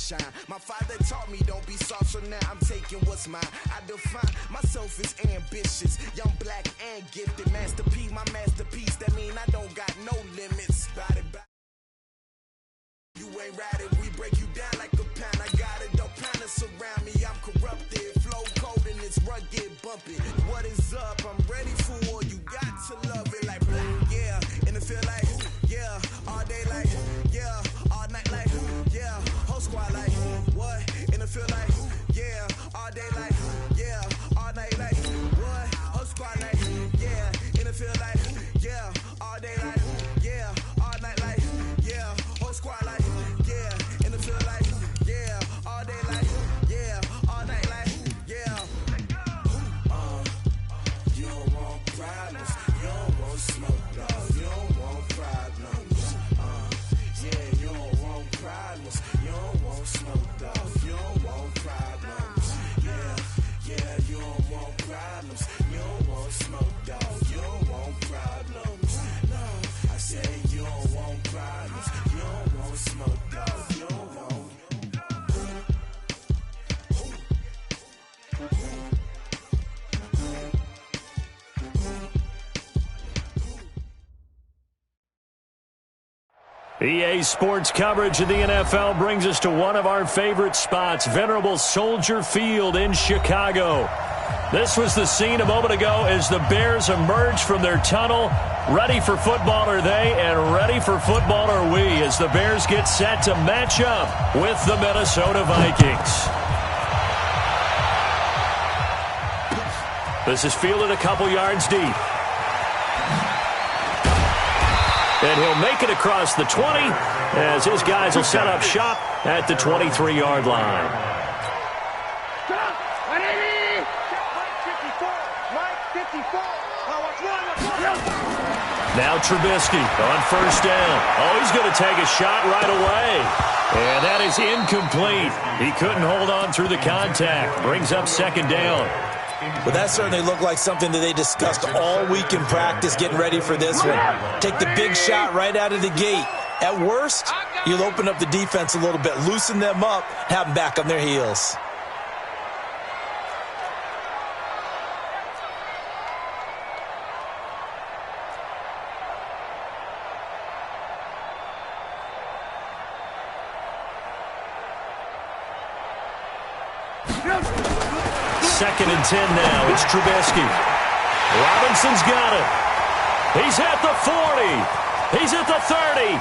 shine. My father taught me don't be soft, so now I'm taking what's mine. I define myself as ambitious, young, black, and gifted. Master P, my masterpiece. That mean I don't got no limits. Body. You ain't riding, we break you down like a pound. I got it, don't pound us around me. I'm corrupted, flow cold and it's rugged, bumpy. What is up? I'm ready for war. You got to love it like black, yeah. And it feel like, yeah. All day like, yeah. All night like, yeah. Whole squad like, what? And it feel like, yeah. All day like, yeah. All night like, what? Whole squad like, yeah. And it feel like, yeah. All day like, yeah. All night like, yeah. Whole squad like, yeah. And it feel like, yeah. All day like, yeah. All night like, yeah. You don't want problems. You don't want smoke, dog. You don't want problems. Yeah, you don't want problems. You don't want smoke, dog. You don't want problems. Yeah, you don't want problems. You don't want smoke, dog. You don't want problems. No, I say you don't want problems. You don't want smoke, dog. You don't want. EA Sports coverage of the NFL brings us to one of our favorite spots, venerable Soldier Field in Chicago. This was the scene a moment ago as the Bears emerged from their tunnel. Ready for football are they, and ready for football are we, as the Bears get set to match up with the Minnesota Vikings. This is fielded a couple yards deep. And he'll make it across the 20 as his guys will set up shop at the 23-yard line. Now Trubisky on first down. Oh, he's going to take a shot right away. And that is incomplete. He couldn't hold on through the contact. Brings up second down. Well, that certainly looked like something that they discussed all week in practice, getting ready for this one. Take the big shot right out of the gate. At worst, you'll open up the defense a little bit, loosen them up, have them back on their heels. Second and 10 now. It's Trubisky. Robinson's got it. He's at the 40. He's at the 30.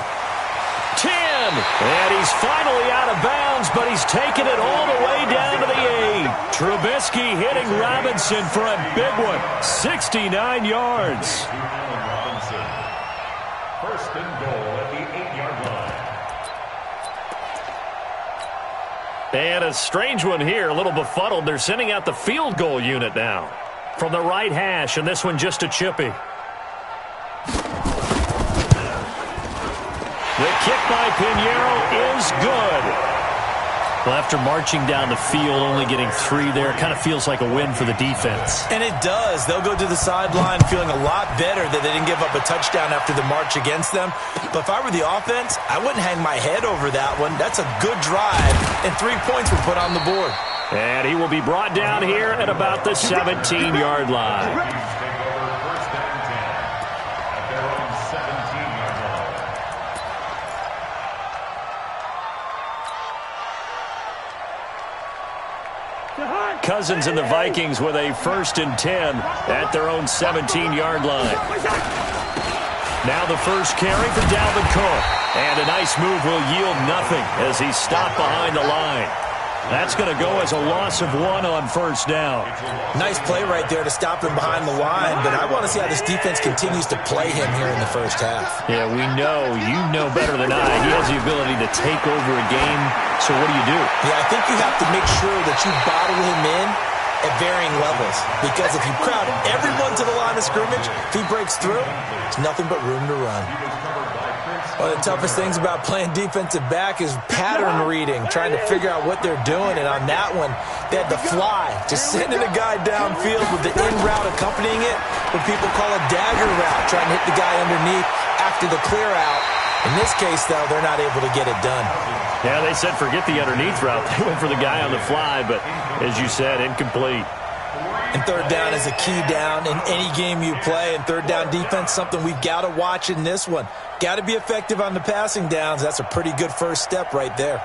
10. And he's finally out of bounds, but he's taken it all the way down to the 8. Trubisky hitting Robinson for a big one. 69 yards. First and goal at the 8-yard line. And a strange one here, a little befuddled. They're sending out the field goal unit now from the right hash, and this one just a chippy. The kick by Pinheiro is good. Well, after marching down the field, only getting 3 there, it kind of feels like a win for the defense. And it does. They'll go to the sideline feeling a lot better that they didn't give up a touchdown after the march against them. But if I were the offense, I wouldn't hang my head over that one. That's a good drive, and 3 points were put on the board. And he will be brought down here at about the 17-yard line. Cousins and the Vikings with a 1st and 10 at their own 17-yard line. Now the first carry for Dalvin Cook. And a nice move will yield nothing as he's stopped behind the line. That's going to go as a loss of 1 on first down. Nice play right there to stop him behind the line, but I want to see how this defense continues to play him here in the first half. Yeah, we know. You know better than I. He has the ability to take over a game, so what do? Yeah, I think you have to make sure that you bottle him in at varying levels, because if you crowd everyone to the line of scrimmage, if he breaks through, there's nothing but room to run. One of the toughest things about playing defensive back is pattern reading, trying to figure out what they're doing. And on that one, they had the fly, just sending a guy downfield with the in route accompanying it, what people call a dagger route, trying to hit the guy underneath after the clear out. In this case, though, they're not able to get it done. Yeah, they said forget the underneath route. They went for the guy on the fly, but as you said, incomplete. And third down is a key down in any game you play. And third down defense, something we've got to watch in this one. Got to be effective on the passing downs. That's a pretty good first step right there.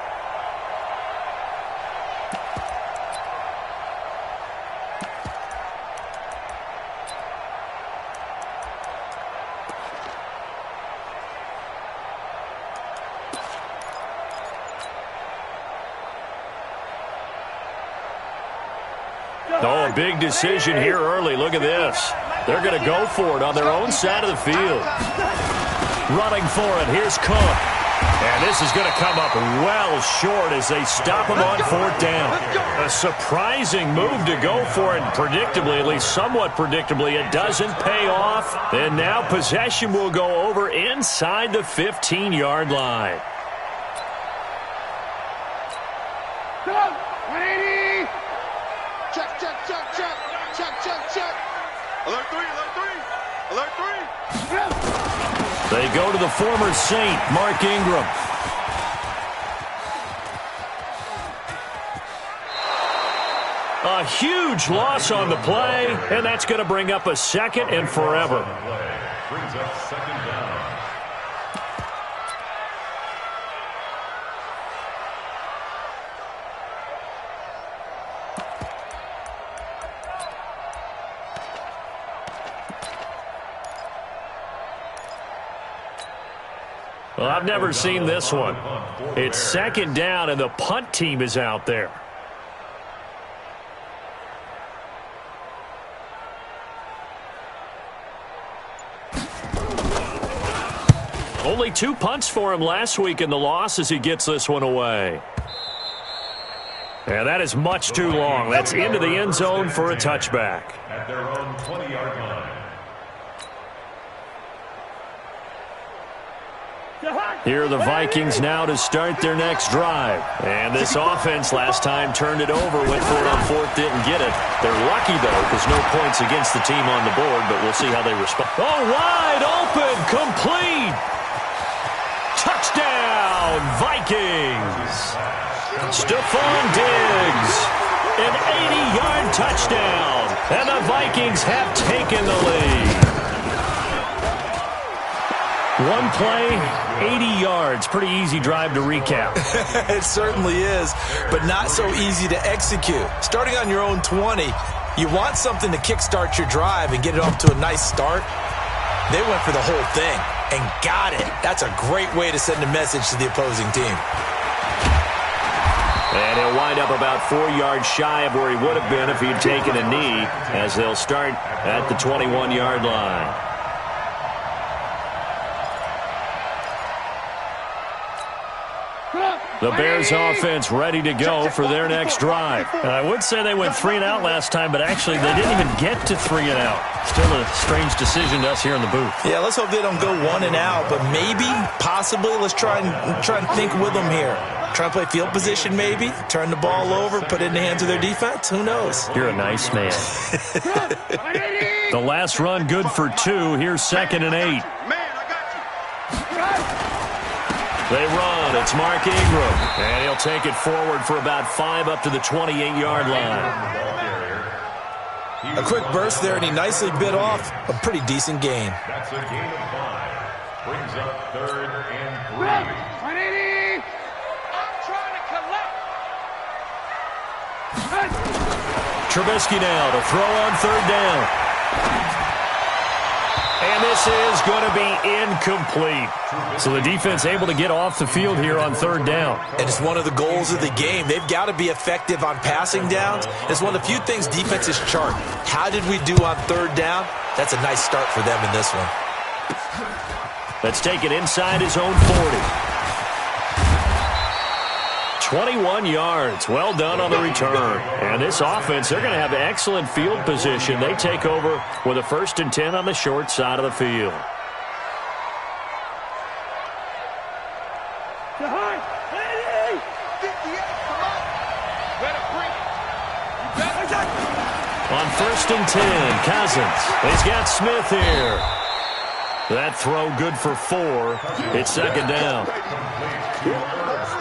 Oh, a big decision here early. Look at this. They're going to go for it on their own side of the field. Running for it. Here's Cook. And this is going to come up well short as they stop him on fourth down. A surprising move to go for it. Predictably, at least somewhat predictably, it doesn't pay off. And now possession will go over inside the 15-yard line. Come on, 180. Check, check, check, check, check, check, check. Alert 3, alert 3, alert 3. They go to the former Saint, Mark Ingram. A huge loss on the play, and that's going to bring up a second and forever. Brings up second down. Well, I've never seen this one. It's second down, and the punt team is out there. Only 2 punts for him last week in the loss as he gets this one away. And that is much too long. That's into the end zone for a touchback. At their own 20-yard line. Here are the Vikings now to start their next drive. And this offense last time turned it over, went for it on fourth, didn't get it. They're lucky, though, because no points against the team on the board, but we'll see how they respond. Oh, wide open, complete. Touchdown, Vikings. Stephon Diggs, an 80-yard touchdown. And the Vikings have taken the lead. One play, 80 yards. Pretty easy drive to recap. It certainly is, but not so easy to execute. Starting on your own 20, you want something to kickstart your drive and get it off to a nice start. They went for the whole thing and got it. That's a great way to send a message to the opposing team. And he'll wind up about 4 yards shy of where he would have been if he'd taken a knee, as they'll start at the 21-yard line. The Bears offense ready to go for their next drive. And I would say they went 3 and out last time, but actually they didn't even get to 3 and out. Still a strange decision to us here in the booth. Yeah, let's hope they don't go 1 and out, but maybe, possibly, let's try and think with them here. Try and play field position maybe, turn the ball over, put it in the hands of their defense. Who knows? You're a nice man. The last run good for 2. Here's 2nd and 8. They run. It's Mark Ingram. And he'll take it forward for about 5 up to the 28-yard line. A quick burst there, and he nicely bit off a pretty decent gain. That's a gain of 5. Brings up 3rd and 3. 180. I'm trying to collect. Trubisky now to throw on 3rd down. And this is going to be incomplete. So the defense able to get off the field here on 3rd down. And it's one of the goals of the game. They've got to be effective on passing downs. It's one of the few things defenses chart. How did we do on 3rd down? That's a nice start for them in this one. Let's take it inside his own 40. 21 yards. Well done on the return. And this offense, they're going to have excellent field position. They take over with a 1st and 10 on the short side of the field. On 1st and 10, Cousins. He's got Smith here. That throw good for 4. It's second down.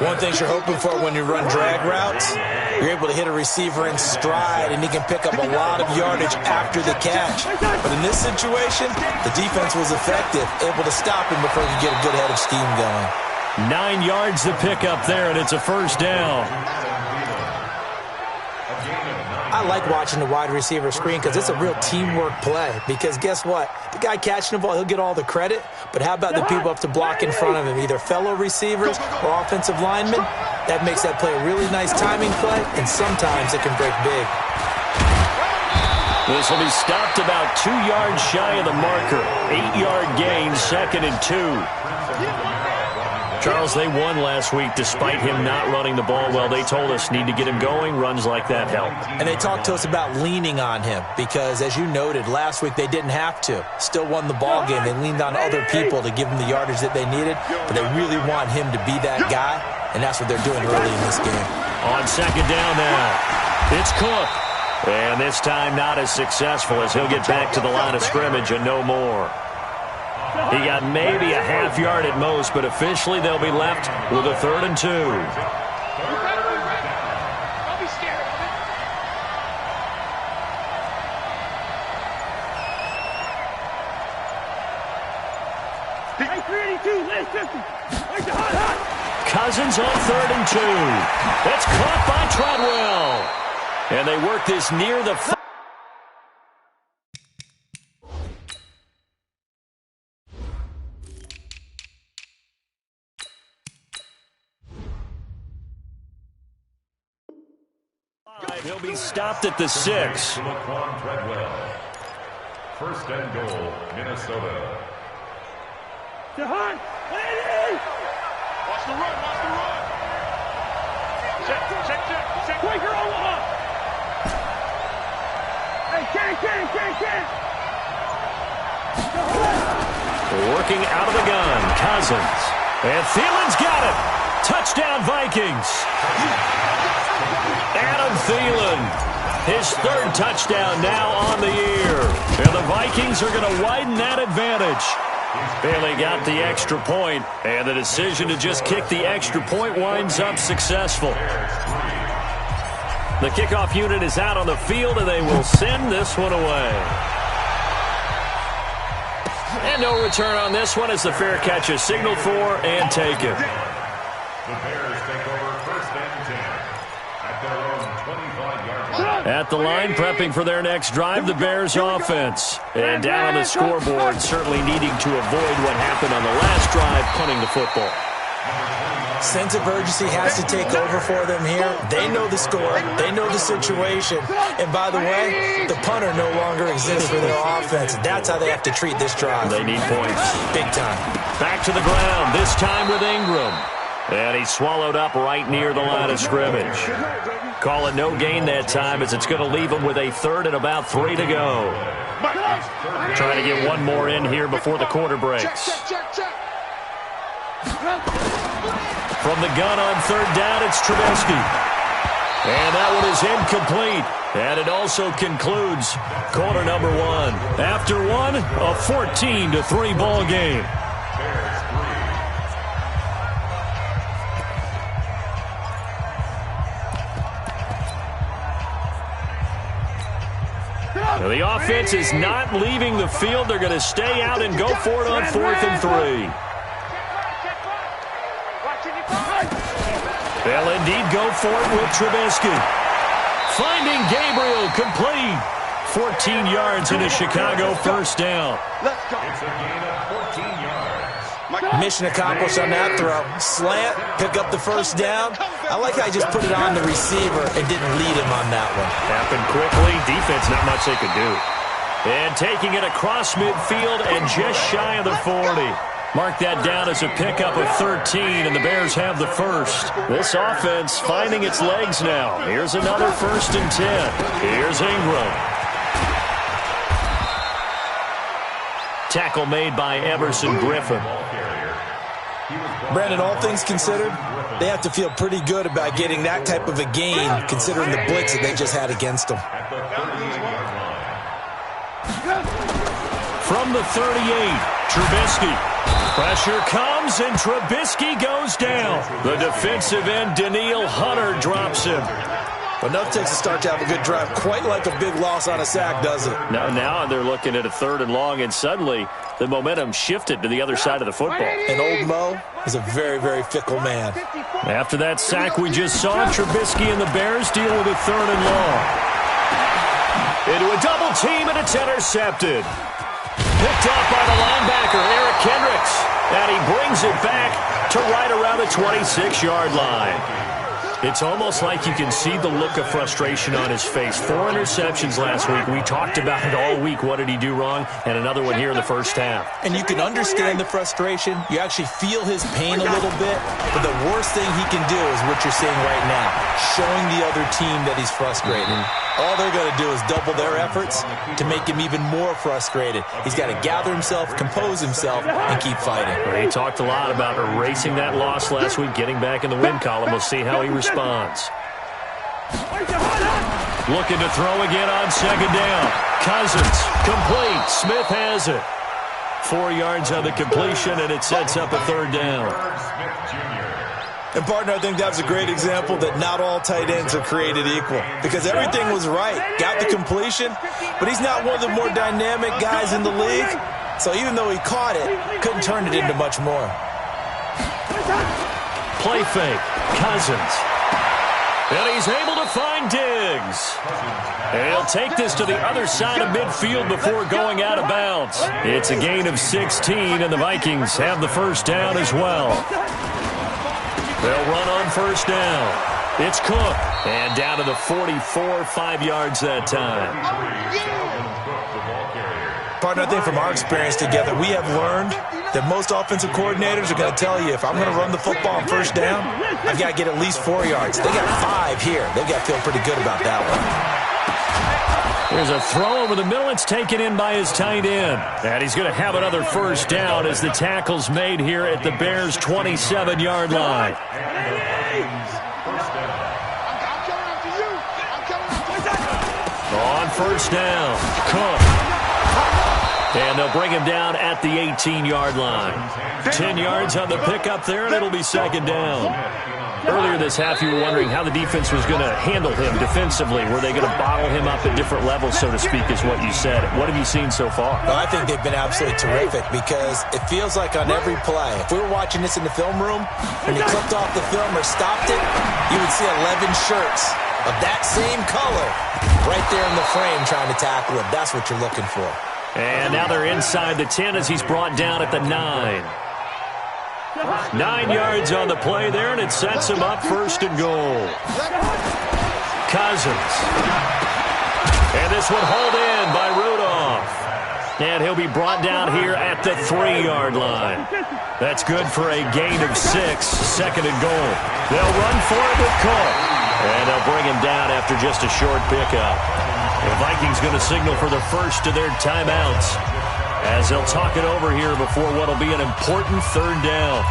One thing you're hoping for when you run drag routes, you're able to hit a receiver in stride, and he can pick up a lot of yardage after the catch. But in this situation, the defense was effective, able to stop him before he could get a good head of steam going. 9 yards to pick up there, and it's a first down. I like watching the wide receiver screen because it's a real teamwork play. Because guess what? The guy catching the ball, he'll get all the credit. But how about the people up to block in front of him, either fellow receivers or offensive linemen? That makes that play a really nice timing play, and sometimes it can break big. This will be stopped about 2 yards shy of the marker. 8-yard gain, 2nd and 2. Charles, they won last week despite him not running the ball well. They told us need to get him going. Runs like that help. And they talked to us about leaning on him because, as you noted, last week they didn't have to. Still won the ball game. They leaned on other people to give them the yardage that they needed, but they really want him to be that guy, and that's what they're doing early in this game. On second down now, it's Cook. And this time not as successful as he'll get back to the line of scrimmage and no more. He got maybe a half yard at most, but officially they'll be left with a 3rd and 2. Don't be scared of it. Hey, 382, last 50. Where's the hot? Cousins on 3rd and 2. It's caught by Treadwell. And they work this near the... He'll be stopped at the 6. First and goal, Minnesota. To Hunt. 180. Watch the run. Check. Quaker Omaha. Hey, can. Working out of the gun, Cousins. And Thielen's got it. Touchdown, Vikings. Adam Thielen, his 3rd touchdown now on the year. And the Vikings are going to widen that advantage. Bailey got the extra point, and the decision to just kick the extra point winds up successful. The kickoff unit is out on the field, and they will send this one away. And no return on this one as the fair catch is signaled for and taken. The Bears take over 1st and 10 at their own 25-yard line. At the line, prepping for their next drive, the Bears offense. And down on the scoreboard, certainly needing to avoid what happened on the last drive, punting the football. Sense of urgency has to take over for them here. They know the score. They know the situation. And by the way, the punter no longer exists for their offense. That's how they have to treat this drive. They need points. Big time. Back to the ground, this time with Ingram. And he's swallowed up right near the line of scrimmage. Call it no gain that time as it's going to leave him with a 3rd and about 3 to go. Trying to get one more in here before the quarter breaks. From the gun on 3rd down, it's Trubisky. And that one is incomplete. And it also concludes quarter number 1. After one, a 14-3 ball game. Now the offense is not leaving the field. They're going to stay out and go for it on 4th and 3. They'll indeed go for it with Trubisky. Finding Gabriel complete. 14 yards in a Chicago first down. It's a gain of 14 yards. Mission accomplished on that throw. Slant, pick up the first down. I like how he just put it on the receiver and didn't lead him on that one. Happened quickly. Defense, not much they could do. And taking it across midfield and just shy of the 40. Mark that down as a pickup of 13, and the Bears have the first. This offense finding its legs now. Here's another 1st and 10. Here's Ingram. Tackle made by Emerson Griffin. Brandon, all things considered, they have to feel pretty good about getting that type of a gain, considering the blitz that they just had against them. From the 38. Trubisky. Pressure comes, and Trubisky goes down. The defensive end, Danielle Hunter, drops him. Enough takes a start to have a good drive, quite like a big loss on a sack, does it? Now they're looking at a 3rd and long, and suddenly the momentum shifted to the other side of the football. And old Mo is a very, very fickle man. After that sack we just saw, Trubisky and the Bears deal with a 3rd and long. Into a double team, and it's intercepted. Picked off by the linebacker, Eric Kendricks. And he brings it back to right around the 26-yard line. It's almost like you can see the look of frustration on his face. 4 interceptions last week. We talked about it all week. What did he do wrong? And another one here in the first half. And you can understand the frustration. You actually feel his pain a little bit. But the worst thing he can do is what you're seeing right now, showing the other team that he's frustrated. All they're going to do is double their efforts to make him even more frustrated. He's got to gather himself, compose himself, and keep fighting. Well, he talked a lot about erasing that loss last week, getting back in the win column. We'll see how he responds. Looking to throw again on 2nd down. Cousins, complete. Smith has it. 4 yards on the completion, and it sets up a 3rd down. And, partner, I think that's a great example that not all tight ends are created equal. Because everything was right. Got the completion, but he's not one of the more dynamic guys in the league. So even though he caught it, couldn't turn it into much more. Play fake. Cousins. And he's able to find Diggs. And he'll take this to the other side of midfield before going out of bounds. It's a gain of 16, and the Vikings have the 1st down as well. They'll run on 1st down. It's Cook. And down to the 44, 5 yards that time. Partner, I think from our experience together, we have learned that most offensive coordinators are going to tell you, if I'm going to run the football on 1st down, I've got to get at least 4 yards. They got 5 here. They've got to feel pretty good about that one. There's a throw over the middle. It's taken in by his tight end. And he's going to have another 1st down as the tackle's made here at the Bears' 27-yard line. On 1st down, Cook. And they'll bring him down at the 18-yard line. 10 yards on the pickup there, and it'll be 2nd down. Earlier this half, you were wondering how the defense was going to handle him defensively. Were they going to bottle him up at different levels, so to speak, is what you said. What have you seen so far? Well, I think they've been absolutely terrific because it feels like on every play, if we were watching this in the film room, when he clipped off the film or stopped it, you would see 11 shirts of that same color right there in the frame trying to tackle him. That's what you're looking for. And now they're inside the 10 as he's brought down at the 9. 9 yards on the play there, and it sets him up 1st and goal. Cousins. And this one hauled in by Rudolph. And he'll be brought down here at the 3-yard line. That's good for a gain of 6, 2nd and goal. They'll run for it with Cook. And they'll bring him down after just a short pickup. The Vikings going to signal for the first of their timeouts as they'll talk it over here before what will be an important 3rd down.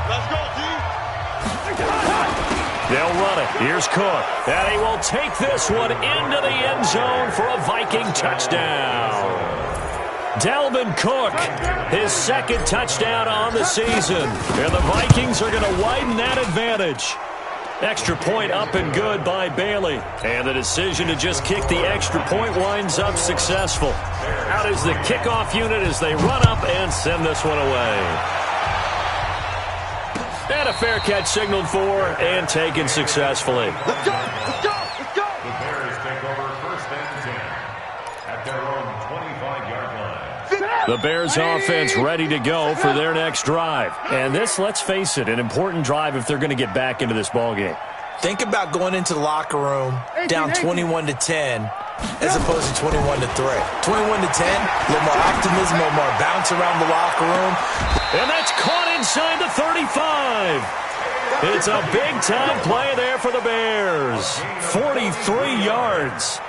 Let's go, D. They'll run it. Here's Cook. And he will take this one into the end zone for a Viking touchdown. Dalvin Cook, his 2nd touchdown on the season. And the Vikings are going to widen that advantage. Extra point up and good by Bailey. And the decision to just kick the extra point winds up successful. Out is the kickoff unit as they run up and send this one away. And a fair catch signaled for and taken successfully. Let's go, let's go, let's go. The Bears take over 1st and 10 at their own 25-yard line. The Bears offense ready to go for their next drive. And this, let's face it, an important drive if they're going to get back into this ballgame. Think about going into the locker room down 21-10 as opposed to 21-3. 21-10, a little more optimism, a little more bounce around the locker room. And that's caught inside the 35. It's a big-time play there for the Bears. 43 yards.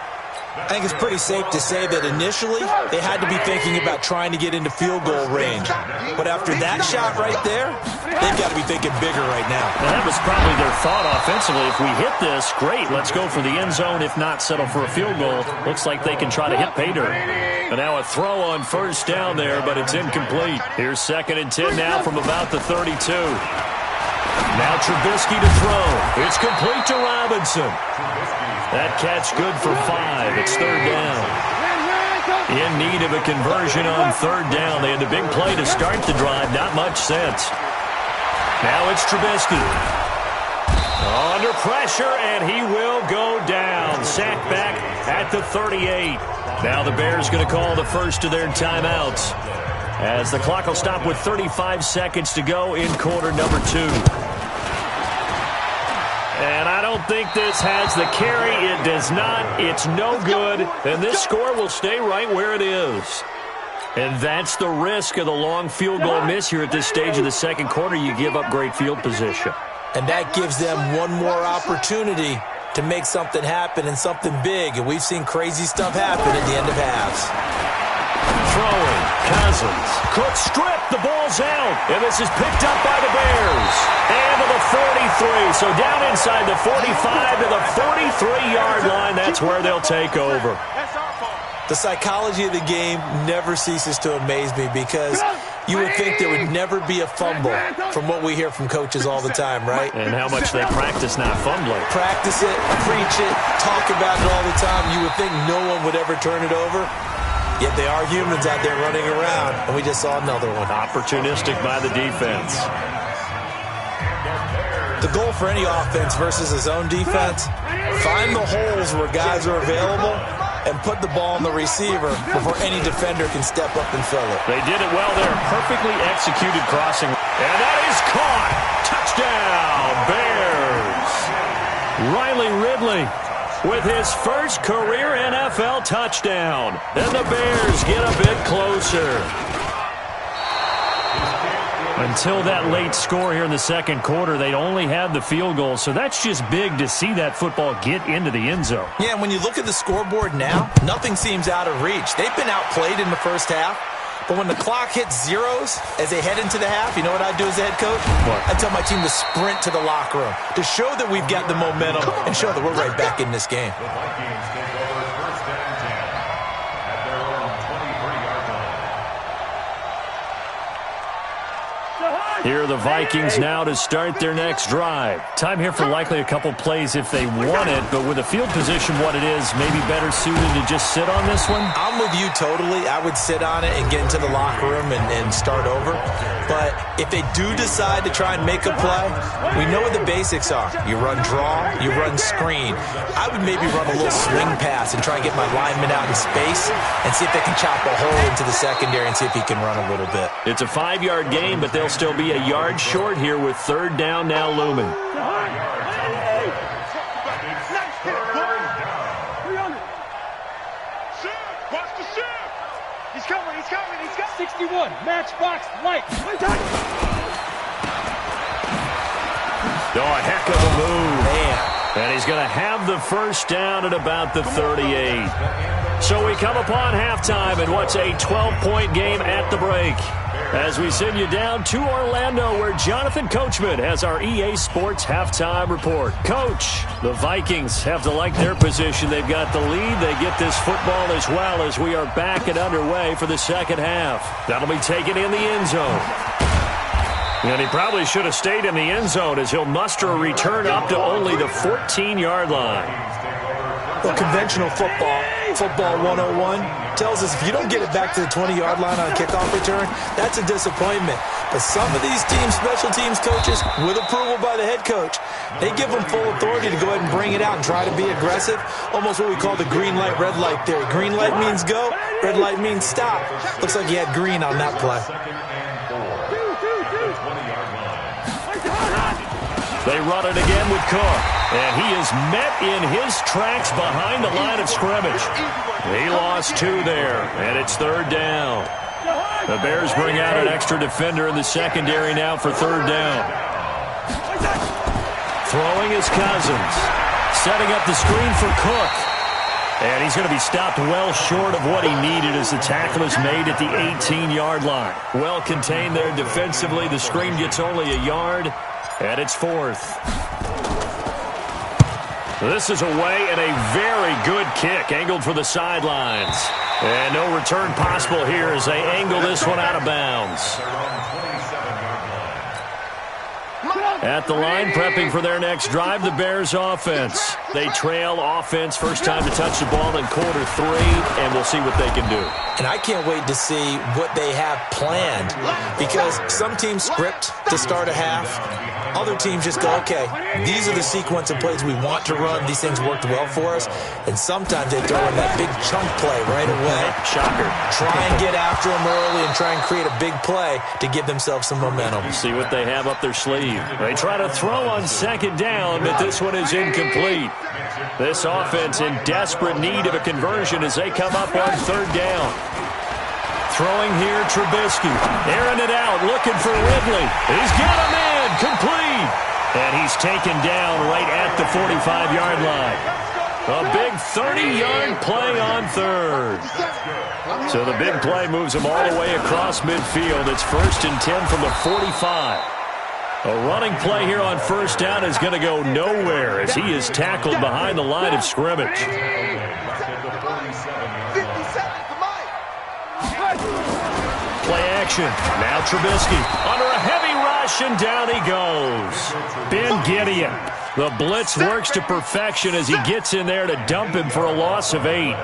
I think it's pretty safe to say that initially they had to be thinking about trying to get into field goal range. But after that shot right there, they've got to be thinking bigger right now. And that was probably their thought offensively. If we hit this, great, let's go for the end zone. If not, settle for a field goal. Looks like they can try to hit pay dirt. And now a throw on first down there, but it's incomplete. Here's 2nd and 10 now from about the 32. Now Trubisky to throw. It's complete to Robinson. That catch good for 5. It's 3rd down. In need of a conversion on 3rd down. They had the big play to start the drive. Not much sense. Now it's Trubisky. Under pressure, and he will go down. Sacked back at the 38. Now the Bears going to call the first of their timeouts, as the clock will stop with 35 seconds to go in quarter number 2. And I don't think this has the carry. It does not. It's no good. And this score will stay right where it is. And that's the risk of the long field goal miss here at this stage of the second quarter. You give up great field position. And that gives them one more opportunity to make something happen and something big. And we've seen crazy stuff happen at the end of halves. Throwing, Cousins. Cook stripped, the ball's out. And this is picked up by the Bears. And to the 43. So down inside the 45 to the 43-yard line. That's where they'll take over. The psychology of the game never ceases to amaze me, because you would think there would never be a fumble from what we hear from coaches all the time, right? And how much they practice not fumbling. Practice it, preach it, talk about it all the time. You would think no one would ever turn it over. Yet they are humans out there running around, and we just saw another one. Opportunistic by the defense. The goal for any offense versus a zone defense, find the holes where guys are available and put the ball on the receiver before any defender can step up and fill it. They did it well there. Perfectly executed crossing. And that is caught. Touchdown, Bears. Riley Ridley with his first career NFL touchdown. Then the Bears get a bit closer. Until that late score here in the second quarter, they only had the field goal. So that's just big to see that football get into the end zone. Yeah, and when you look at the scoreboard now, nothing seems out of reach. They've been outplayed in the first half. But when the clock hits zeros as they head into the half, you know what I do as a head coach? What? I tell my team to sprint to the locker room to show that we've got the momentum and show that we're right back in this game. The Vikings take over 1st and 10 at their own 23-yard line. Here are the Vikings now to start their next drive. Time here for likely a couple plays if they want it, but with the field position what it is, maybe better suited to just sit on this one? I'm with you totally. I would sit on it and get into the locker room and start over. But if they do decide to try and make a play, we know what the basics are. You run draw, you run screen. I would maybe run a little swing pass and try and get my lineman out in space and see if they can chop a hole into the secondary and see if he can run a little bit. It's a 5-yard gain, but they'll still be a yard short here with 3rd down now looming. He's coming. 61, matchbox light. Oh, a heck of a move. Man. And he's going to have the first down at about the 38. So we come upon halftime in what's a 12-point game at the break, as we send you down to Orlando, where Jonathan Coachman has our EA Sports halftime report. Coach, the Vikings have to like their position. They've got the lead. They get this football as well, as we are back and underway for the second half. That'll be taken in the end zone. And he probably should have stayed in the end zone, as he'll muster a return up to only the 14-yard line. Well, conventional football 101, tells us if you don't get it back to the 20-yard line on a kickoff return, that's a disappointment. But some of these teams, special teams coaches, with approval by the head coach, they give them full authority to go ahead and bring it out and try to be aggressive, almost what we call the green light, red light theory. Green light means go, red light means stop. Looks like he had green on that play. They run it again with Cook, and he is met in his tracks behind the line of scrimmage. He lost 2 there, and it's 3rd down. The Bears bring out an extra defender in the secondary now for 3rd down. Throwing is Cousins, setting up the screen for Cook. And he's going to be stopped well short of what he needed as the tackle is made at the 18-yard line. Well contained there defensively. The screen gets only a yard, and it's 4th. This is away and a very good kick angled for the sidelines. And no return possible here as they angle this one out of bounds. At the line, prepping for their next drive, the Bears offense. They trail offense, first time to touch the ball in quarter 3, and we'll see what they can do. And I can't wait to see what they have planned, because some teams script to start a half. Other teams just go, okay, these are the sequence of plays we want to run. These things worked well for us. And sometimes they throw in that big chunk play right away. Shocker. Try and get after them early and try and create a big play to give themselves some momentum. See what they have up their sleeve. They try to throw on second down, but this one is incomplete. This offense in desperate need of a conversion as they come up on third down. Throwing here, Trubisky. Airing it out, looking for Ridley. He's got a man, complete. And he's taken down right at the 45-yard line. A big 30-yard play on third. So the big play moves him all the way across midfield. It's 1st and 10 from the 45. A running play here on first down is going to go nowhere as he is tackled behind the line of scrimmage. Play action. Now Trubisky under a heavy rush, and down he goes. Ben Gideon. The blitz works to perfection as he gets in there to dump him for a loss of 8.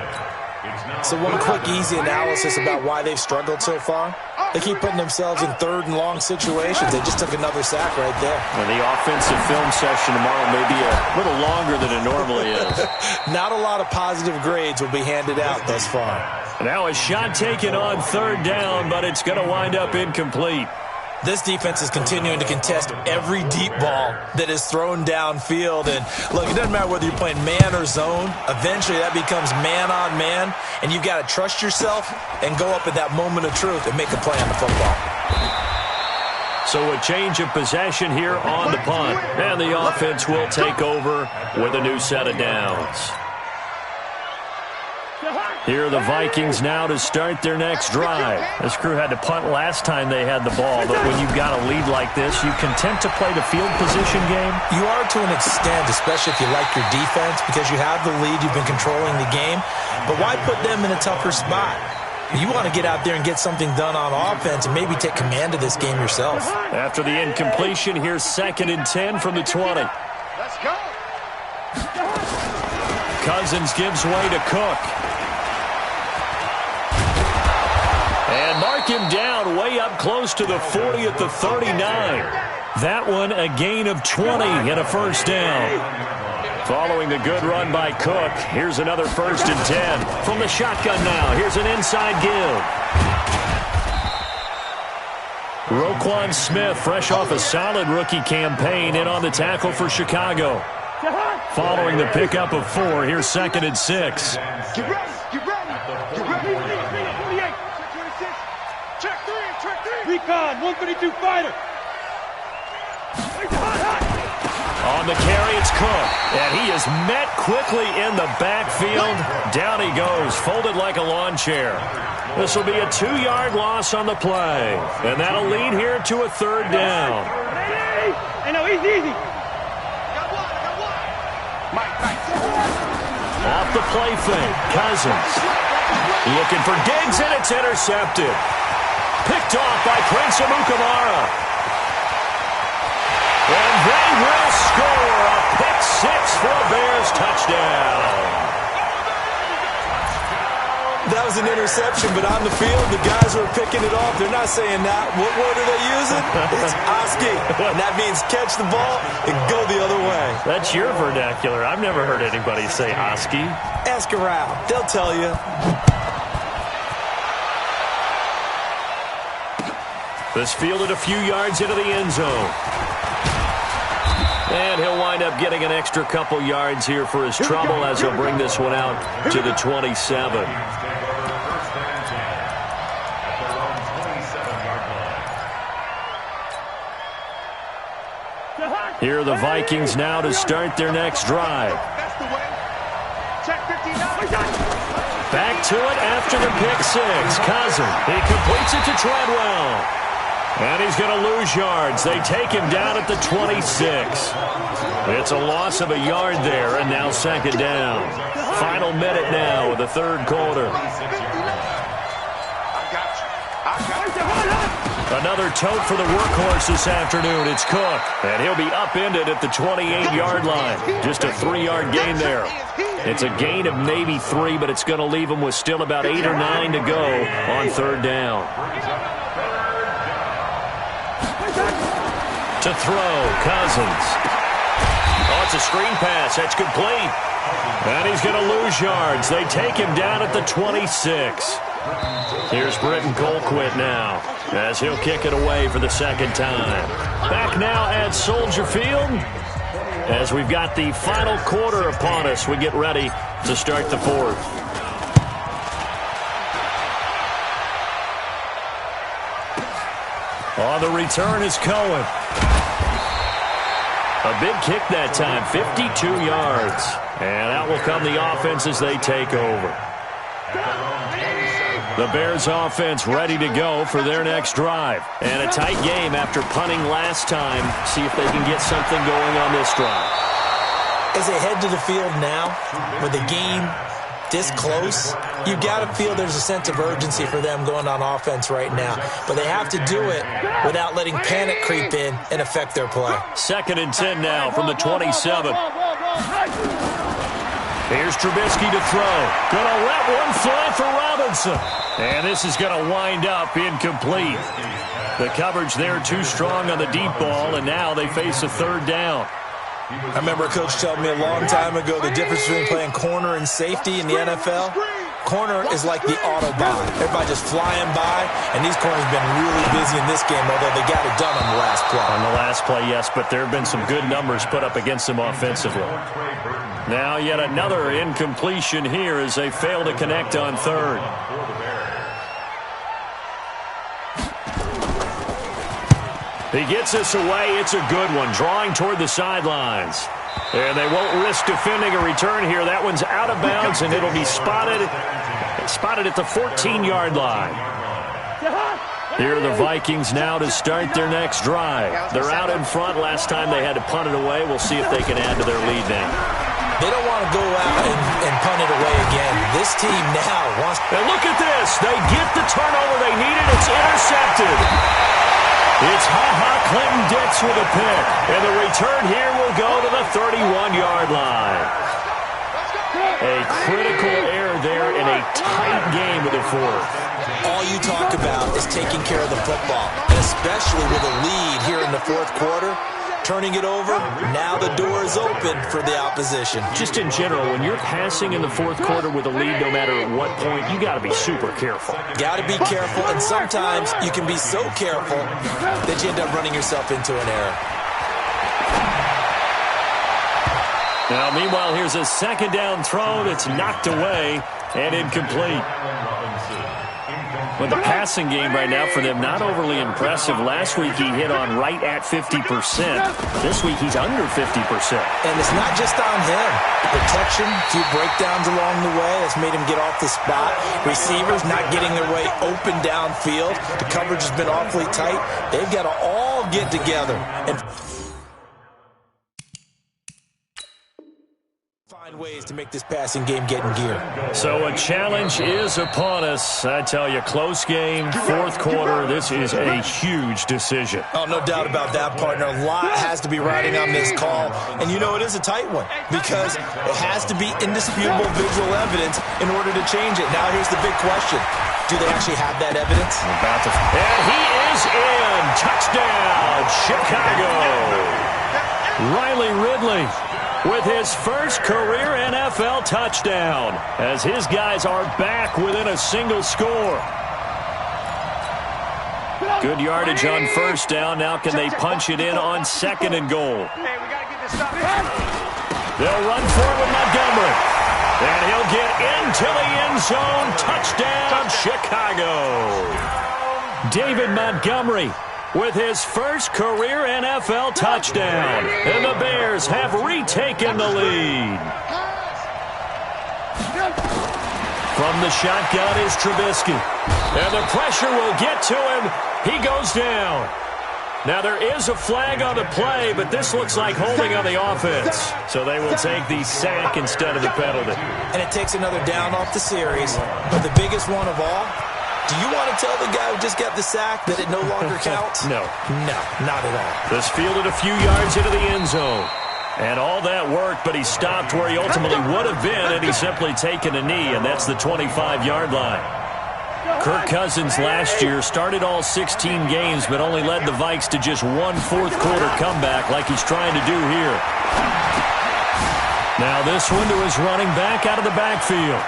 So one quick, easy analysis about why they've struggled so far. They keep putting themselves in third and long situations. They just took another sack right there. And the offensive film session tomorrow may be a little longer than it normally is. Not a lot of positive grades will be handed out thus far. Now a shot taken on third down, but it's going to wind up incomplete. This defense is continuing to contest every deep ball that is thrown downfield. And look, it doesn't matter whether you're playing man or zone. Eventually that becomes man on man, and you've got to trust yourself and go up at that moment of truth and make a play on the football. So a change of possession here on the punt, and the offense will take over with a new set of downs. Here are the Vikings now to start their next drive. This crew had to punt last time they had the ball, but when you've got a lead like this, you content to play the field position game? You are to an extent, especially if you like your defense, because you have the lead, you've been controlling the game. But why put them in a tougher spot? You want to get out there and get something done on offense and maybe take command of this game yourself. After the incompletion, here's 2nd and 10 from the 20. Let's go. Cousins gives way to Cook. And mark him down way up close to the 40 at the 39. That one a gain of 20 and a first down. Following the good run by Cook, here's another 1st and 10. From the shotgun now, here's an inside give. Roquan Smith, fresh off a solid rookie campaign, in on the tackle for Chicago. Following the pickup of 4, here's 2nd and 6. Get ready. Get ready. Get ready. 28. Check 3. Recon, 132 fighter. On the carry, it's Cook. And he is met quickly in the backfield. Down he goes, folded like a lawn chair. This will be a 2-yard loss on the play. And that'll lead here to a 3rd down. Hey, no, easy. Off the play fake, Cousins. Looking for Diggs, and it's intercepted. Picked off by Prince Amukamara. And they will score a pick-6 for a Bears touchdown. That was an interception, but on the field, the guys who are picking it off, they're not saying that. What word are they using? It's Oski. And that means catch the ball and go the other way. That's your vernacular. I've never heard anybody say Oski. Ask around. They'll tell you. This fielded a few yards into the end zone. And he'll wind up getting an extra couple yards here for his trouble as he'll bring this one out to the 27. Here are the Vikings now to start their next drive. That's the way. Check 59. Back to it after the pick six. Cousins, he completes it to Treadwell. And he's going to lose yards. They take him down at the 26. It's a loss of a yard there, and now second down. Final minute now of the third quarter. Another tote for the workhorse this afternoon. It's Cook, and he'll be upended at the 28-yard line. Just a 3-yard gain there. It's a gain of maybe 3, but it's going to leave him with still about 8 or 9 to go on third down. To throw, Cousins. Oh, it's a screen pass. That's complete. And he's going to lose yards. They take him down at the 26. Here's Britton Colquitt now, as he'll kick it away for the second time. Back now at Soldier Field, as we've got the final quarter upon us. We get ready to start the fourth. On the return is Cohen. A big kick that time, 52 yards. And out will come the offense as they take over. The Bears offense ready to go for their next drive. And a tight game after punting last time. See if they can get something going on this drive. As they head to the field now, with the game this close, you've got to feel there's a sense of urgency for them going on offense right now. But they have to do it without letting panic creep in and affect their play. 2nd and 10 now from the 27. Here's Trubisky to throw. Gonna let one fly for Robinson. And this is going to wind up incomplete. The coverage there too strong on the deep ball, and now they face a third down. I remember a coach telling me a long time ago the difference between playing corner and safety in the NFL. Corner is like the Autobahn. Everybody just flying by, and these corners have been really busy in this game, although they got it done on the last play. On the last play, yes, but there have been some good numbers put up against them offensively. Now yet another incompletion here as they fail to connect on third. He gets this away. It's a good one, drawing toward the sidelines. And they won't risk defending a return here. That one's out of bounds, and it'll be spotted at the 14-yard line. Here are the Vikings now to start their next drive. They're out in front. Last time they had to punt it away. We'll see if they can add to their lead now. They don't want to go out and punt it away again. This team now wants... And look at this. They get the turnover they needed. It's intercepted. It's Ha-Ha Clinton-Dix with a pick. And the return here will go to the 31-yard line. A critical error there in a tight game of the fourth. All you talk about is taking care of the football, and especially with a lead here in the fourth quarter. Turning it over, now the door is open for the opposition. Just in general, when you're passing in the fourth quarter with a lead, no matter at what point, you got to be super careful. Got to be careful, and sometimes you can be so careful that you end up running yourself into an error. Now, meanwhile, here's a second down throw that's knocked away and incomplete. Well, the passing game right now for them, not overly impressive. Last week he hit on right at 50%. This week he's under 50%. And it's not just on him. Protection, a few breakdowns along the way. That's made him get off the spot. Receivers not getting their way open downfield. The coverage has been awfully tight. They've got to all get together and ways to make this passing game get in gear. So a challenge is upon us. I tell you, close game, fourth quarter. This is a huge decision. Oh, no doubt about that, partner. A lot has to be riding on this call. And you know it is a tight one because it has to be indisputable visual evidence in order to change it. Now here's the big question. Do they actually have that evidence? And he is in. Touchdown, Chicago. Riley Ridley with his first career NFL touchdown as his guys are back within a single score. Good yardage on first down. Now can they punch it in on second and goal? They'll run for it with Montgomery. And he'll get into the end zone. Touchdown, Chicago. David Montgomery with his first career NFL touchdown. And the Bears have retaken the lead. From the shotgun is Trubisky. And the pressure will get to him. He goes down. Now, there is a flag on the play, but this looks like holding on the offense. So they will take the sack instead of the penalty. And it takes another down off the series. But the biggest one of all, do you want to tell the guy who just got the sack that it no longer counts? No. No, not at all. This fielded a few yards into the end zone. And all that worked, but he stopped where he ultimately would have been, and he's simply taken a knee, and that's the 25-yard line. Kirk Cousins last year started all 16 games, but only led the Vikes to just one fourth-quarter comeback like he's trying to do here. Now this one to his running back out of the backfield.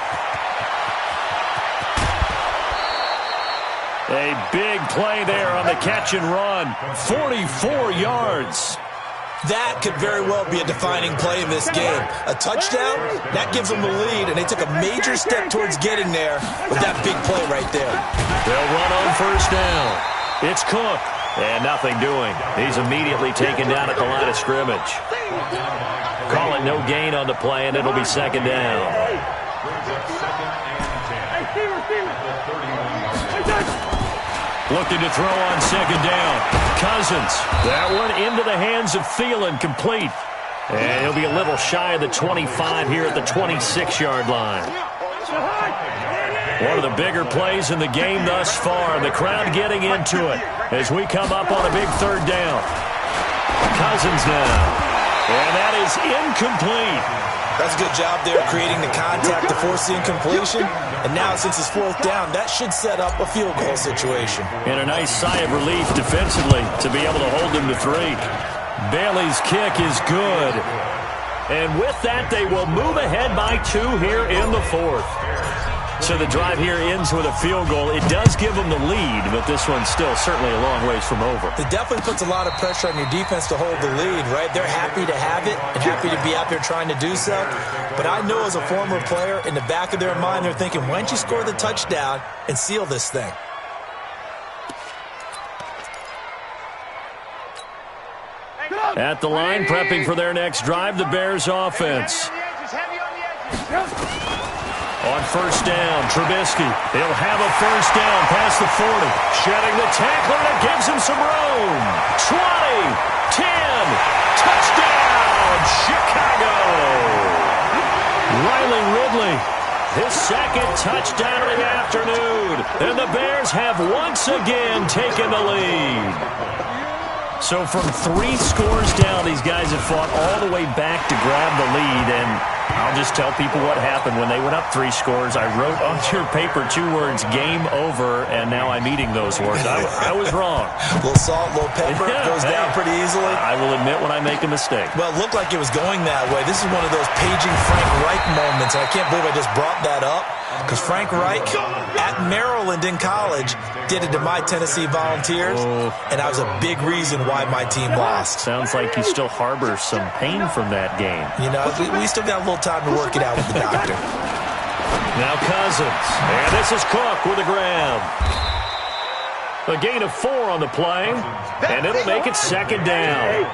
A big play there on the catch and run. 44 yards. That could very well be a defining play in this game. A touchdown, that gives them the lead, and they took a major step towards getting there with that big play right there. They'll run on first down. It's Cook, and nothing doing. He's immediately taken down at the line of scrimmage. Call it no gain on the play, and it'll be second down. Looking to throw on second down. Cousins. That one into the hands of Thielen, complete. And he'll be a little shy of the 25 here at the 26-yard line. One of the bigger plays in the game thus far. The crowd getting into it as we come up on a big third down. Cousins now. And that is incomplete. That's a good job there creating the contact to force the incompletion. And now, since it's fourth down, that should set up a field goal situation. And a nice sigh of relief defensively to be able to hold them to 3. Bailey's kick is good. And with that, they will move ahead by 2 here in the fourth. So the drive here ends with a field goal. It does give them the lead, but this one's still certainly a long ways from over. It definitely puts a lot of pressure on your defense to hold the lead, right? They're happy to have it and happy to be out there trying to do so. But I know as a former player, in the back of their mind, they're thinking, why don't you score the touchdown and seal this thing? At the line, prepping for their next drive, the Bears offense. On first down, Trubisky. He'll have a first down past the 40. Shedding the tackler, and it gives him some room. 20, 10, touchdown, Chicago. Riley Ridley, his second touchdown of the afternoon. And the Bears have once again taken the lead. So from 3 scores down, these guys have fought all the way back to grab the lead, and I'll just tell people what happened when they went up 3 scores. I wrote on your paper 2 words, game over, and now I'm eating those words. I was wrong. A little salt, a little pepper, goes down pretty easily. I will admit when I make a mistake. Well, it looked like it was going that way. This is one of those paging Frank Reich moments, and I can't believe I just brought that up, because Frank Reich at Maryland in college did it to my Tennessee Volunteers, and that was a big reason why my team lost. Sounds like you still harbor some pain from that game. You know, we still got a little time to work it out with the doctor. Now Cousins, and this is Cook with a grab. A gain of 4 on the play, and it'll make it second down.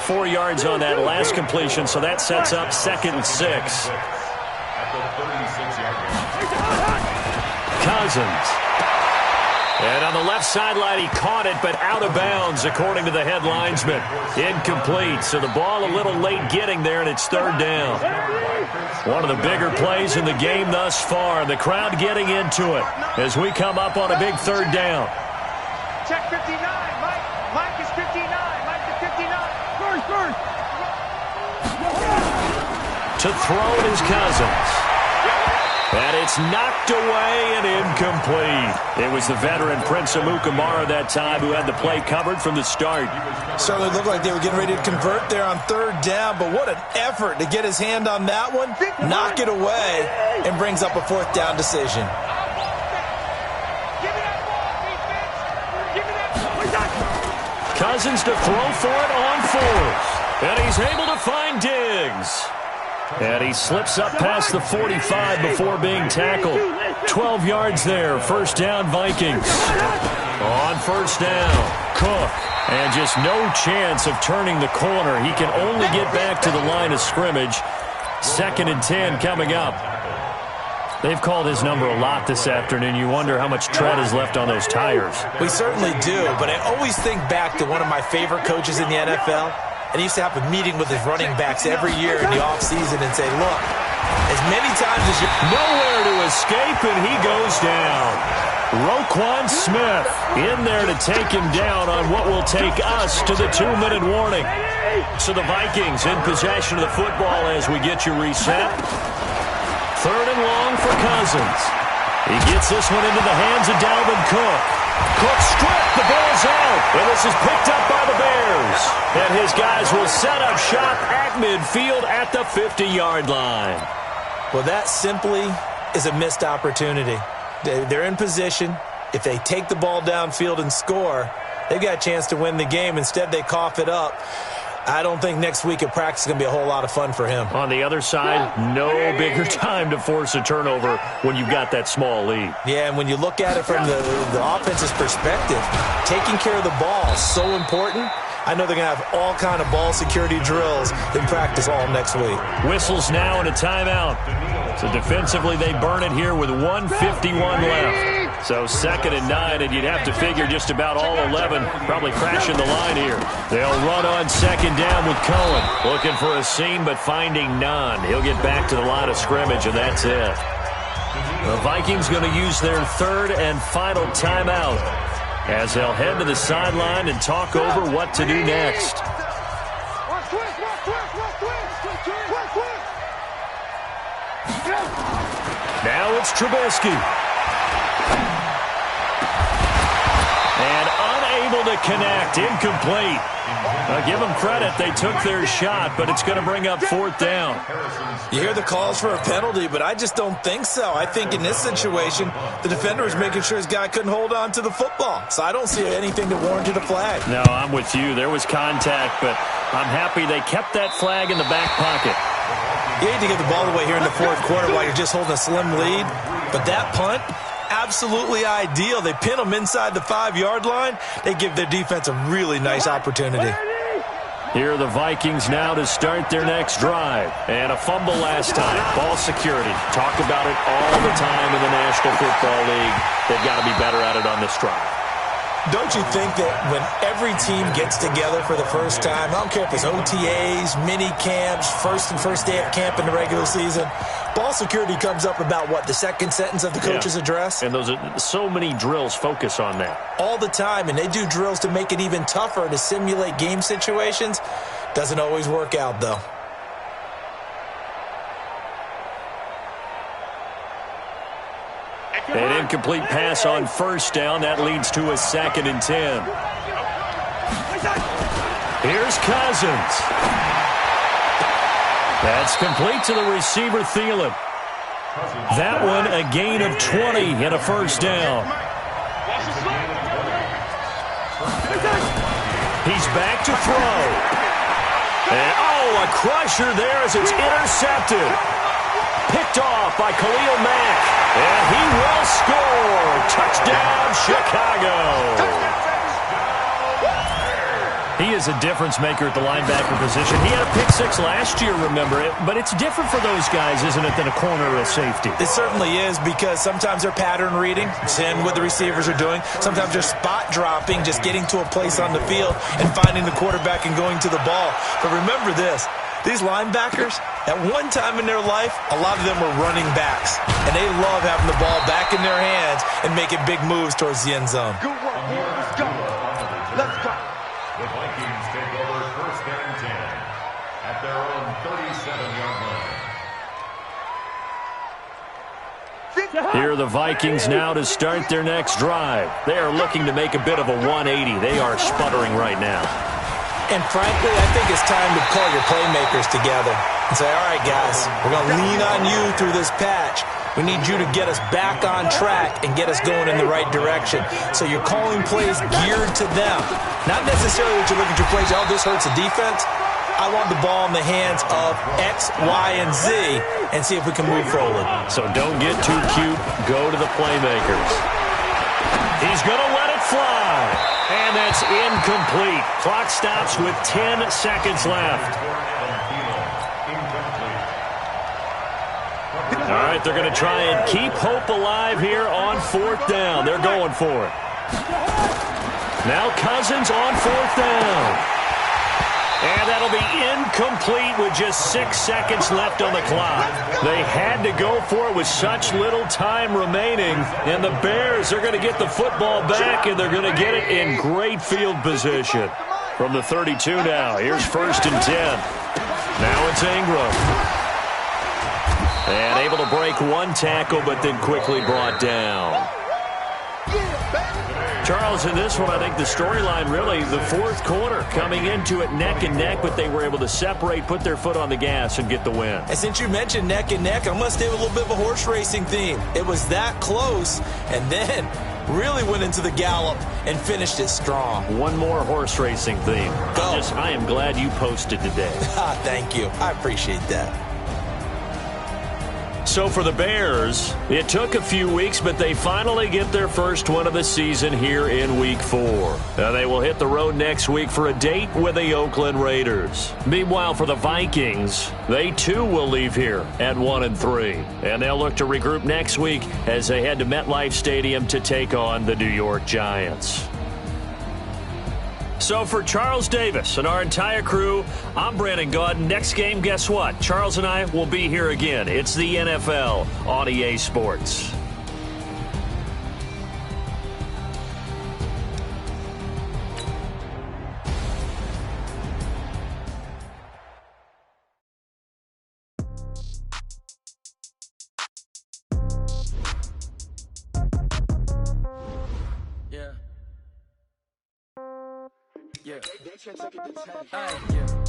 4 yards on that last completion, so that sets up 2nd and 6. Cousins. And on the left sideline, he caught it, but out of bounds, according to the head linesman. Incomplete, so the ball a little late getting there, and it's third down. One of the bigger plays in the game thus far. The crowd getting into it as we come up on a big third down. Check 59. Mike is 59. Mike is 59. First. To throw it is Cousins. And it's knocked away and incomplete. It was the veteran Prince Amukamara that time who had the play covered from the start. Certainly looked like they were getting ready to convert there on third down, but what an effort to get his hand on that one, knock it away, and brings up a fourth down decision. Cousins to throw for it on fourth. And he's able to find Diggs. And he slips up past the 45 before being tackled. 12 yards there. First down, Vikings. On first down, Cook. And just no chance of turning the corner. He can only get back to the line of scrimmage. 2nd and 10 coming up. They've called his number a lot this afternoon. You wonder how much tread is left on those tires. We certainly do, but I always think back to one of my favorite coaches in the NFL, and he used to have a meeting with his running backs every year in the offseason and say, look, as many times as you... Nowhere to escape, and he goes down. Roquan Smith in there to take him down on what will take us to the 2-minute warning. So the Vikings in possession of the football as we get you reset. 3rd and long for Cousins. He gets this one into the hands of Dalvin Cook. Cook stripped. The ball's out. And this is picked up by the Bears. And his guys will set up shop at midfield at the 50-yard line. Well, that simply is a missed opportunity. They're in position. If they take the ball downfield and score, they've got a chance to win the game. Instead, they cough it up. I don't think next week at practice is going to be a whole lot of fun for him. On the other side, no bigger time to force a turnover when you've got that small lead. Yeah, and when you look at it from the offense's perspective, taking care of the ball is so important. I know they're going to have all kind of ball security drills in practice all next week. Whistles now and a timeout. So defensively, they burn it here with 1:51 left. So 2nd and 9, and you'd have to figure just about all 11 probably crashing the line here. They'll run on 2nd down with Cohen. Looking for a seam, but finding none. He'll get back to the line of scrimmage, and that's it. The Vikings going to use their 3rd and final timeout as they'll head to the sideline and talk over what to do next. Now it's Trubisky. And unable to connect. Incomplete. Now give them credit. They took their shot, but it's going to bring up 4th down. You hear the calls for a penalty, but I just don't think so. I think in this situation, the defender was making sure his guy couldn't hold on to the football. So I don't see anything that warranted a flag. No, I'm with you. There was contact, but I'm happy they kept that flag in the back pocket. You hate to get the ball away here in the 4th quarter while you're just holding a slim lead. But that punt, absolutely ideal. They pin them inside the 5-yard line. They give their defense a really nice opportunity. Here are the Vikings now to start their next drive. And a fumble last time. Ball security. Talk about it all the time in the National Football League. They've got to be better at it on this drive. Don't you think that when every team gets together for the first time, I don't care if it's OTAs, mini camps, first day of camp in the regular season, ball security comes up about what, the 2nd sentence of the coach's address? And those are so many drills focus on that. All the time, and they do drills to make it even tougher to simulate game situations. Doesn't always work out, though. An incomplete pass on 1st down. That leads to a 2nd and 10. Here's Cousins. That's complete to the receiver, Thielen. That one a gain of 20 and a 1st down. He's back to throw. And, a crusher there as it's intercepted. Picked off by Khalil Mack. And he will score. Touchdown, Chicago. He is a difference maker at the linebacker position. He had a pick 6 last year, remember it. But it's different for those guys, isn't it, than a corner or a safety? It certainly is, because sometimes they're pattern reading, seeing what the receivers are doing. Sometimes they're spot dropping, just getting to a place on the field and finding the quarterback and going to the ball. But remember this. These linebackers, at one time in their life, a lot of them were running backs. And they love having the ball back in their hands and making big moves towards the end zone. Good work, boy. Let's go. Let's go. The Vikings take over 1st and 10 at their own 37-yard line. Here are the Vikings now to start their next drive. They are looking to make a bit of a 180. They are sputtering right now. And frankly, I think it's time to call your playmakers together and say, all right, guys, we're going to lean on you through this patch. We need you to get us back on track and get us going in the right direction. So you're calling plays geared to them. Not necessarily that you look at your plays, oh, this hurts the defense. I want the ball in the hands of X, Y, and Z and see if we can move forward. So don't get too cute. Go to the playmakers. He's going to let it fly. And that's incomplete. Clock stops with 10 seconds left. All right, they're going to try and keep hope alive here on 4th down. They're going for it. Now Cousins on 4th down. And that'll be incomplete with just 6 seconds left on the clock. They had to go for it with such little time remaining. And the Bears are going to get the football back, and they're going to get it in great field position. From the 32 now, here's 1st and 10. Now it's Ingram. And able to break one tackle, but then quickly brought down. Charles, in this one, I think the storyline really, the 4th quarter, coming into it neck and neck, but they were able to separate, put their foot on the gas, and get the win. And since you mentioned neck and neck, I'm going to stay with a little bit of a horse racing theme. It was that close, and then really went into the gallop and finished it strong. One more horse racing theme. Go. I am glad you posted today. Thank you. I appreciate that. So for the Bears, it took a few weeks, but they finally get their first one of the season here in Week 4. Now they will hit the road next week for a date with the Oakland Raiders. Meanwhile, for the Vikings, they too will leave here at 1-3. And they'll look to regroup next week as they head to MetLife Stadium to take on the New York Giants. So for Charles Davis and our entire crew, I'm Brandon Gaudin. Next game, guess what? Charles and I will be here again. It's the NFL on EA Sports. Yeah.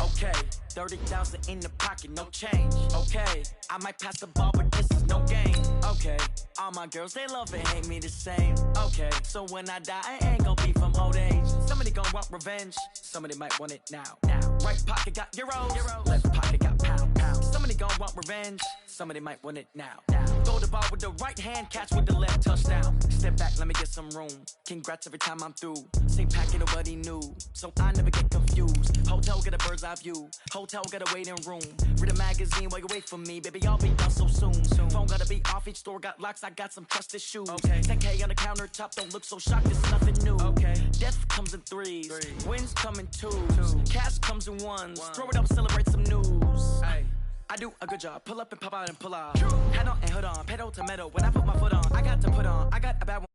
Okay, 30,000 in the pocket, no change. Okay, I might pass the ball, but this is no game. Okay, all my girls, they love and hate me the same. Okay, so when I die, I ain't gonna be from old age. Somebody gonna want revenge, somebody might want it now. Right pocket got euros, left pocket got pounds. Somebody gonna want revenge, somebody might want it now. Throw the ball with the right hand, catch with the left, touchdown. Step back, let me get some room. Congrats every time I'm through. Same packet, nobody knew, so I never get confused. Hotel get a bird's eye view. Hotel get a waiting room. Read a magazine while you wait for me, baby. I'll be done so soon. Phone gotta be off. Each store got locks. I got some trusted shoes. 10K on the countertop. Don't look so shocked. It's nothing new. Death comes in threes. Wins come in twos. Cash comes in ones. Throw it up, celebrate some news. I do a good job. Pull up and pop out and pull out. Hat on and hood on. Pedal to metal. When I put my foot on, I got to put on. I got a bad one.